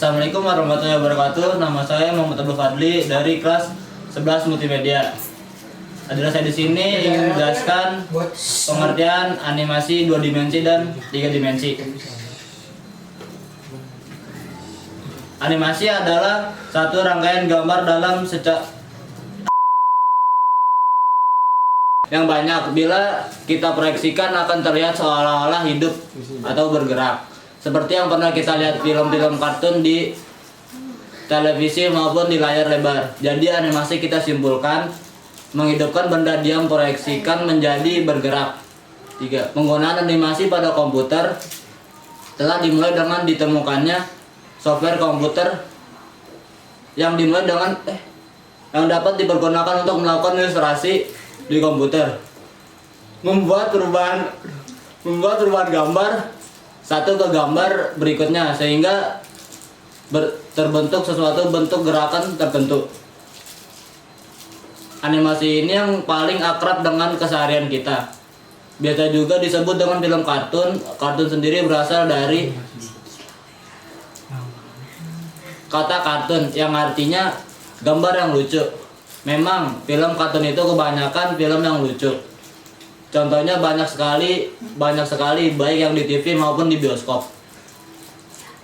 Assalamualaikum warahmatullahi wabarakatuh. Nama saya Muhammad Abdul Fadli dari kelas 11 Multimedia. Adalah saya di sini ingin menjelaskan pengertian animasi 2 dimensi dan 3 dimensi. Animasi adalah satu rangkaian gambar dalam yang banyak. Bila kita proyeksikan akan terlihat seolah-olah hidup atau bergerak. Seperti yang pernah kita lihat film-film kartun di televisi maupun di layar lebar. Jadi animasi kita simpulkan menghidupkan benda diam proyeksikan menjadi bergerak. 3. Penggunaan animasi pada komputer telah dimulai dengan ditemukannya software komputer yang dimulai dengan yang dapat dipergunakan untuk melakukan ilustrasi di komputer, membuat perubahan gambar satu ke gambar berikutnya sehingga terbentuk sesuatu bentuk gerakan tertentu. Animasi ini yang paling akrab dengan keseharian kita. Biasa juga disebut dengan film kartun. Kartun sendiri berasal dari kata kartun yang artinya gambar yang lucu. Memang film kartun itu kebanyakan film yang lucu. Contohnya banyak sekali baik yang di TV maupun di bioskop.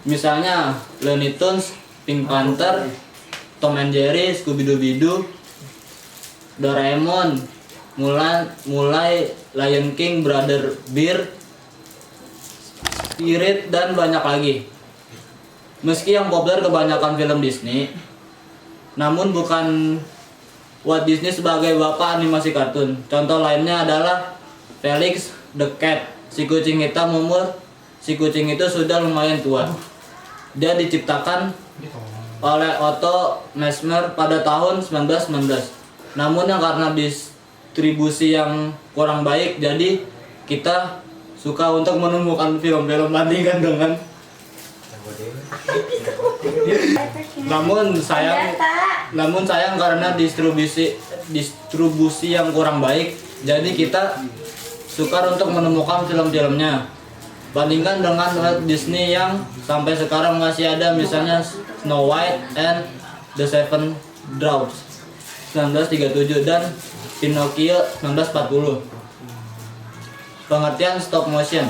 Misalnya Looney Tunes, Pink Panther, Tom and Jerry, Scooby-Doo, Doraemon, mulai Lion King, Brother Bear, Spirit dan banyak lagi. Meski yang populer kebanyakan film Disney, namun bukan Walt Disney sebagai bapak animasi kartun. Contoh lainnya adalah Felix the Cat, si kucing hitam si kucing itu sudah lumayan tua. Dia diciptakan oleh Otto Mesmer pada tahun 1919. Namun yang karena distribusi yang kurang baik, jadi kita suka untuk menemukan film-film bandingkan dengan namun sayang karena distribusi yang kurang baik, jadi kita sukar untuk menemukan film-filmnya. Bandingkan dengan Walt Disney yang sampai sekarang masih ada, misalnya Snow White and the Seven Dwarfs 1937 dan Pinocchio 1940. Pengertian stop motion.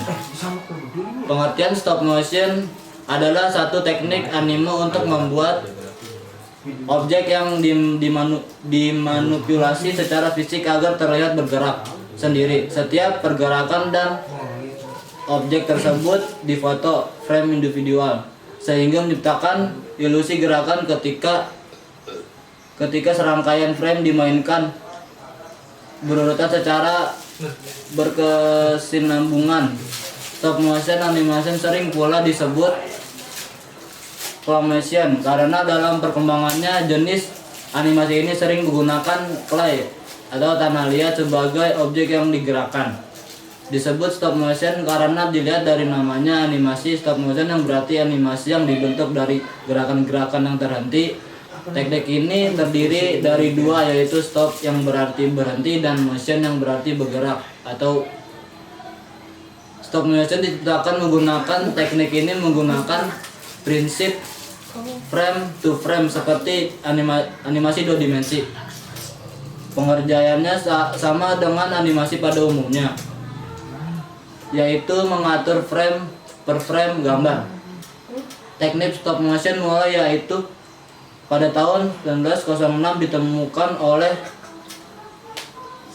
Pengertian stop motion adalah satu teknik anime untuk membuat objek yang dimanipulasi secara fisik agar terlihat bergerak sendiri. Setiap pergerakan dan objek tersebut difoto frame individual sehingga menciptakan ilusi gerakan ketika serangkaian frame dimainkan berurutan secara berkesinambungan. Stop motion animation sering pula disebut claymation karena dalam perkembangannya jenis animasi ini sering menggunakan clay atau tanah liat sebagai objek yang digerakkan. Disebut stop motion karena dilihat dari namanya animasi stop motion yang berarti animasi yang dibentuk dari gerakan-gerakan yang terhenti. Teknik ini terdiri dari dua, yaitu stop yang berarti berhenti dan motion yang berarti bergerak. Atau stop motion diciptakan menggunakan teknik ini menggunakan prinsip frame to frame seperti animasi 2 dimensi. Pengerjaannya sama dengan animasi pada umumnya, yaitu mengatur frame per frame gambar. Teknik stop motion mulai yaitu pada tahun 1906 ditemukan oleh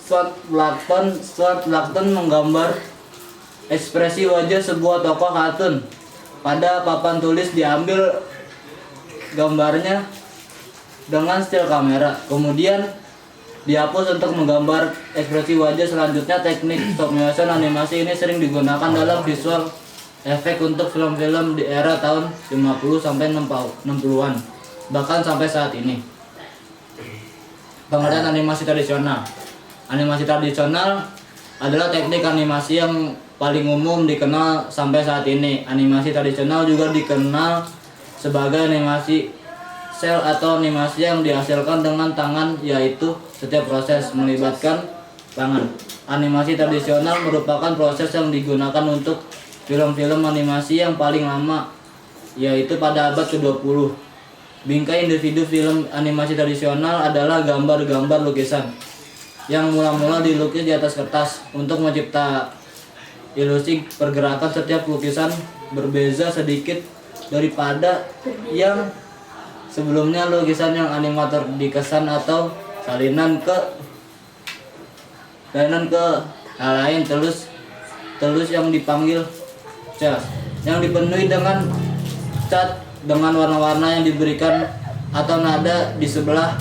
Stuart Lacton menggambar ekspresi wajah sebuah tokoh kartun. Pada papan tulis diambil gambarnya dengan still kamera, kemudian dihapus untuk menggambar ekspresi wajah selanjutnya. Teknik stop motion animasi ini sering digunakan dalam visual efek untuk film-film di era tahun 50 sampai 60-an, bahkan sampai saat ini. Pengertian animasi tradisional. Animasi tradisional adalah teknik animasi yang paling umum dikenal sampai saat ini. Animasi tradisional juga dikenal sebagai animasi sel atau animasi yang dihasilkan dengan tangan, yaitu setiap proses melibatkan tangan. Animasi tradisional merupakan proses yang digunakan untuk film-film animasi yang paling lama yaitu pada abad ke-20. Bingkai individu film animasi tradisional adalah gambar-gambar lukisan yang mula-mula dilukis di atas kertas. Untuk mencipta ilusi pergerakan, setiap lukisan berbeza sedikit daripada yang sebelumnya. Lukisan yang animator dikesan atau salinan ke hal lain telus yang dipanggil cel, yang dipenuhi dengan cat dengan warna-warna yang diberikan atau nada di sebelah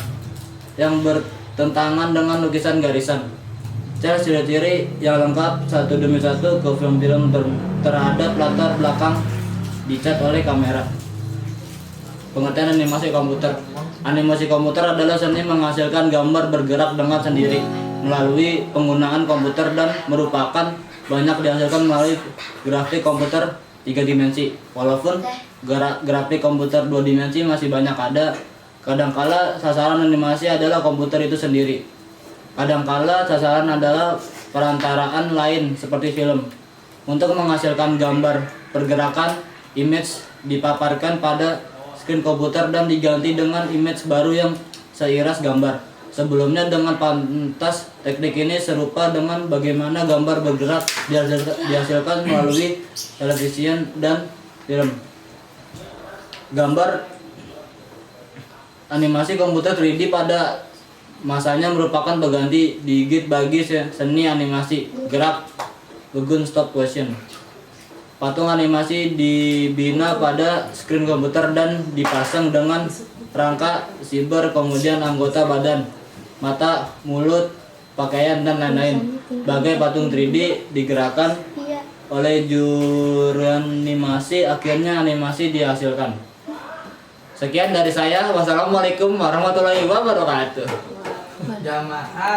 yang bertentangan dengan lukisan garisan. Cel ciri-ciri yang lengkap satu demi satu ke film-film terhadap latar belakang dicat oleh kamera. Pengertian animasi komputer. Animasi komputer adalah seni menghasilkan gambar bergerak dengan sendiri melalui penggunaan komputer dan merupakan banyak dihasilkan melalui grafik komputer 3 dimensi. Walaupun grafik komputer 2 dimensi masih banyak ada, kadangkala sasaran animasi adalah komputer itu sendiri. Kadangkala sasaran adalah perantaraan lain seperti film. Untuk menghasilkan gambar pergerakan, image dipaparkan pada screen komputer dan diganti dengan image baru yang seiras gambar sebelumnya. Dengan pantas, teknik ini serupa dengan bagaimana gambar bergerak dihasilkan melalui televisi dan film. Gambar animasi komputer 3D pada masanya merupakan pengganti digit bagi seni animasi gerak begun stop motion. Patung animasi dibina pada screen komputer dan dipasang dengan rangka siber, kemudian anggota badan, mata, mulut, pakaian, dan lain-lain. Bagai patung 3D digerakkan oleh juru animasi, akhirnya animasi dihasilkan. Sekian dari saya. Wassalamualaikum warahmatullahi wabarakatuh. Jamaah